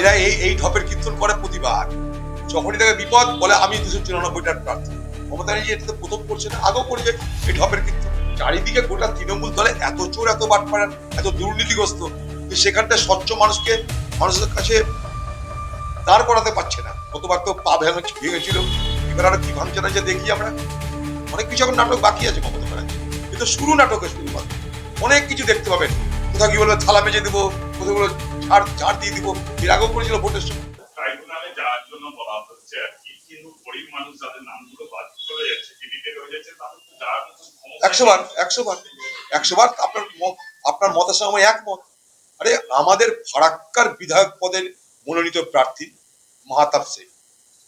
এরা এই ঢপের কীর্তন করে প্রতিবার। যখনই তাকে বিপদ বলে আমি 294টার প্রার্থী। মমতা ব্যানার্জি এটা তো প্রথম করছে না, আগেও করে যায় এই ঢপের কীর্তন। চারিদিকে গোটা তৃণমূল দলে এত চোর, এত বাটপাড়া, এত দুর্নীতিগ্রস্ত যে সেখানটা স্বচ্ছ মানুষের কাছে দাঁড় করাতে পারছে না। গতবার তো পা ভেঙেছিল, এবার আরো কি ভাঙছে না যে দেখি আমরা। অনেক কিছু এখন নাটক বাকি আছে মমতা ব্যানার্জি, কিন্তু শুরু নাটকের শুরুমাত্র। অনেক কিছু দেখতে পাবেন। কোথাও কি বলবে থালা মেজে দিব, কোথাও বলবে ঝাড় দিয়ে দিব, এর আগেও করেছিল ভোটের সময়। ট্রাইব্যুনালে যাওয়ার জন্য বলা হচ্ছে আর কি, কিন্তু গরিব মানুষ যাদের নামগুলো বাদ চলে যাচ্ছে, ডিলিটে হয়ে যাচ্ছে, তাদের তো যাওয়ার মতো ক্ষমতা 100 বার আপনার মতের সঙ্গে আমি একমত। আরে আমাদের ফারাক্কার বিধায়ক পদের মনোনীত প্রার্থী মাহতাব শেখ,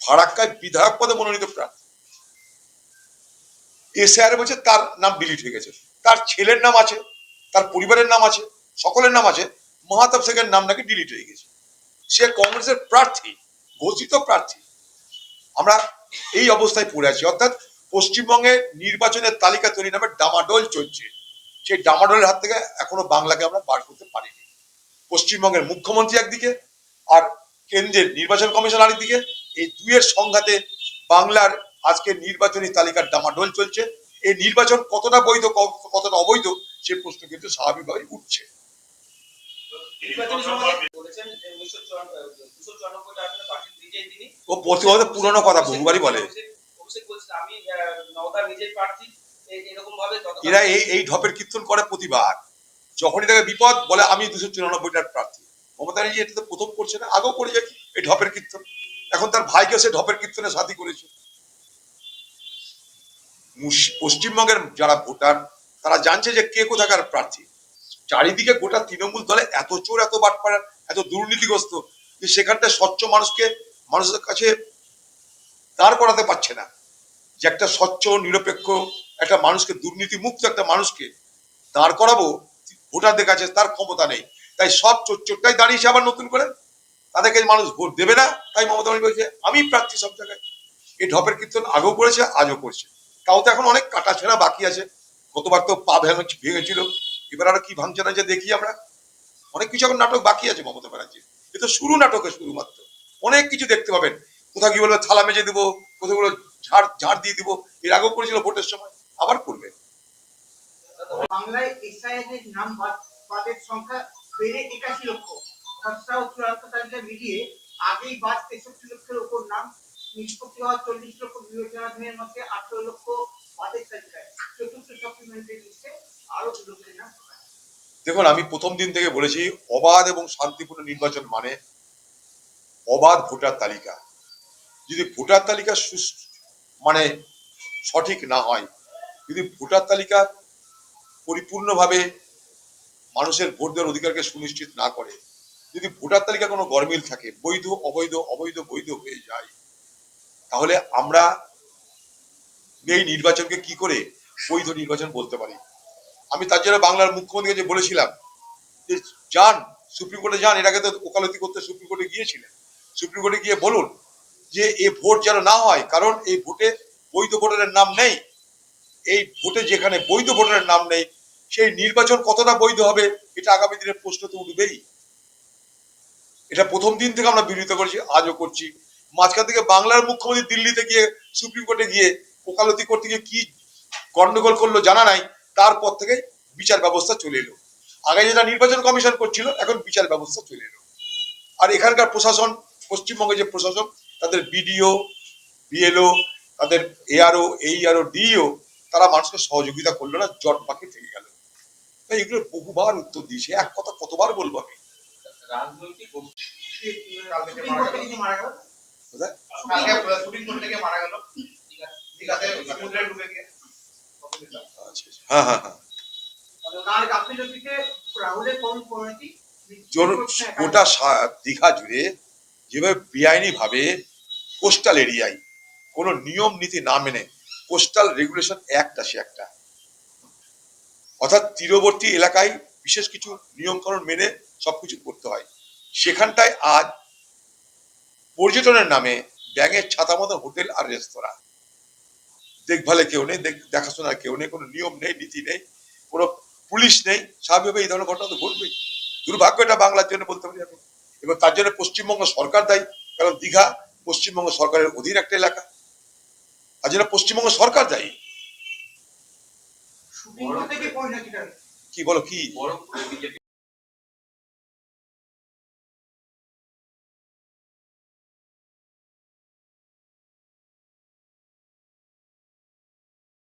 ফারাক্কায় বিধায়ক পদে মনোনীত প্রার্থী, এসআর বলছে তার নাম ডিলিট হয়ে গেছে, তার ছেলের নাম আছে, তার পরিবারের নাম আছে, সকলের নাম আছে, মাহতাব শেখের নাম নাকি ডিলিট হয়ে গেছে। সে কংগ্রেসের প্রার্থী, ঘোষিত প্রার্থী। আমরা এই অবস্থায় পড়ে আছি, অর্থাৎ পশ্চিমবঙ্গে নির্বাচনের তালিকা তৈরি নামে ডামাডোল চলছে। সেই ডামাডোলের হাত থেকে এখনো বাংলাকে আমরা বার করতে পারিনি। পশ্চিমবঙ্গের মুখ্যমন্ত্রী একদিকে আর কেন্দ্রের নির্বাচন কমিশন আরেকদিকে, এই দুইয়ের সংঘাতে বাংলার আজকে নির্বাচনী তালিকার ডামাডোল চলছে। এই নির্বাচন কতটা বৈধ কতটা অবৈধ সে প্রশ্ন কিন্তু স্বাভাবিকভাবে উঠছে। ও প্রতিবাদে পুরনো কথা বহুবারই বলে। এরা এই ঢপের কীর্তন করে প্রতিবার। যখনই তাকে বিপদ বলে আমি 294টার প্রার্থী। মমতা ব্যানার্জি এটা তো প্রথম করছে না, আগেও করে যায় এই ঢপের কীর্তন। এখন তার ভাইকে সে ঢপের কীর্তনে সাথী করেছে। পশ্চিমবঙ্গের যারা ভোটার তারা জানছে যে কে কোথাকার প্রার্থী। চারিদিকে গোটা তৃণমূল দলে এত চোর, এত বাটপাড়া, এত দুর্নীতিগ্রস্ত যে সেখানটা স্বচ্ছ মানুষের কাছে দাঁড় করাতে পারছে না। যে একটা স্বচ্ছ নিরপেক্ষ একটা মানুষকে, দুর্নীতি মুক্ত একটা মানুষকে দাঁড় করাবো ভোটারদের কাছে, তার ক্ষমতা নেই। তাই সব চোরটাই দাঁড়িয়েছে আবার নতুন করে, তাদেরকে মানুষ ভোট দেবে না। তাই মমতা ব্যানার্জি বলছে আমি প্রার্থী সব জায়গায়। এই ঢপের কীর্তন আগেও করেছে, আজও করছে। তাও তো এখন অনেক কাটাছেঁড়া বাকি আছে। গতবার তো পা ভেঙেছিল, এবার আরো কি ভাঙছে না যে দেখি আমরা। অনেক কিছু এখন নাটক বাকি আছে মমতা ব্যানার্জি, কিন্তু শুরু নাটকের শুরুমাত্র। অনেক কিছু দেখতে পাবেন। কোথাও কি বলবে থালা মেজে দিব, কোথাও বলবে ঝাড় দিয়ে দিব, এর আগেও করেছিল ভোটের সময়, আবার করবে। বাংলায় এসআইআর নাম বাদের সংখ্যা বেড়ে 81 লক্ষ। খসড়া ও চূড়ান্ত তালিকা মিলিয়ে আগেই বাদ 63 লক্ষের উপর নাম নিষ্পত্তি হওয়া 40 লক্ষ বিবেচনাধীনের মধ্যে 18 লক্ষ বাদের তালিকায়। চতুর্থ সাপ্লিমেন্টারি লিস্টে আরো 2 লক্ষের নাম। দেখুন, আমি প্রথম দিন থেকে বলেছি অবাধ এবং শান্তিপূর্ণ নির্বাচন মানে অবাধ ভোটার তালিকা। যদি ভোটার তালিকা মানে সঠিক না হয়, যদি ভোটার তালিকা পরিপূর্ণভাবে মানুষের ভোট দেওয়ার অধিকারকে সুনিশ্চিত না করে, যদি ভোটার তালিকা কোনো গরমিল থাকে, বৈধ অবৈধ অবৈধ বৈধ হয়ে যায়, তাহলে আমরা এই নির্বাচনকে কি করে বৈধ নির্বাচন বলতে পারি? আমি তার জন্য বাংলার মুখ্যমন্ত্রীকে যে বলেছিলাম যে যান সুপ্রিম কোর্টে যান, এর আগে তো ওকালতি করতে সুপ্রিম কোর্টে গিয়েছিলেন, সুপ্রিম কোর্টে গিয়ে বলুন যে এই ভোট যেন না হয়, কারণ এই ভোটে বৈধ ভোটারের নাম নেই। এই ভোটে যেখানে বৈধ ভোটারের নাম নেই, সেই নির্বাচন কতটা বৈধ হবে এটা আগামী দিনের প্রশ্ন তো উঠবেই। এটা প্রথম দিন থেকে আমরা বিরোধিতা করেছি, আজও করছি। মাঝখান থেকে বাংলার মুখ্যমন্ত্রী দিল্লিতে গিয়ে সুপ্রিম কোর্টে গিয়ে ওকালতি করতে গিয়ে কি গন্ডগোল করলো জানা নাই, তারপর থেকে বিচার ব্যবস্থা চলে এলো। আগে যেটা নির্বাচন কমিশন করছিল, এখন বিচার ব্যবস্থা চলে এলো। আর এখানকার প্রশাসন, পশ্চিমবঙ্গের যে প্রশাসন, তাদের বিডিও, বিএলও, তাদের এআরও, এইআরও, ডিইও, তারা মানুষকে সহযোগিতা করলো না, জট পাখি থেকে গেল। তাই এগুলো বহুবার উত্তর দিয়েছে, এক কথা কতবার বলবো আমি। রাজনৈতিক হ্যাঁ হ্যাঁ হ্যাঁ, গোটা দীঘা জুড়ে যেভাবে বেআইনি ভাবে কোস্টাল এরিয়ায় কোনো নিয়ম নীতি না মেনে কোস্টাল রেগুলেশন অ্যাক্ট আসে একটা, অর্থাৎ তীরবর্তী এলাকায় বিশেষ কিছু নিয়ম কানুন মেনে সবকিছু করতে হয়। সেখানটায় আজ পর্যটনের নামে ব্যাঙের ছাতা মতো হোটেল আর রেস্তোরাঁ, দেখভালে কেউ নেই, দেখাশোনার কেউ নেই, কোনো নিয়ম নেই, নীতি নেই, কোনো পুলিশ নেই। স্বাভাবিকভাবে এই ধরনের ঘটনা তো ঘটবেই। দুর্ভাগ্য এটা বাংলার জন্য বলতে পারি আমি। এবং তার জন্য পশ্চিমবঙ্গ সরকার দায়ী, কারণ দীঘা পশ্চিমবঙ্গ সরকারের অধীন একটা এলাকা, তার জন্য পশ্চিমবঙ্গ সরকার দায়ী। শুটিং থেকে পরিণতিটা কি বলো কি বহরমপুরে বিজেপি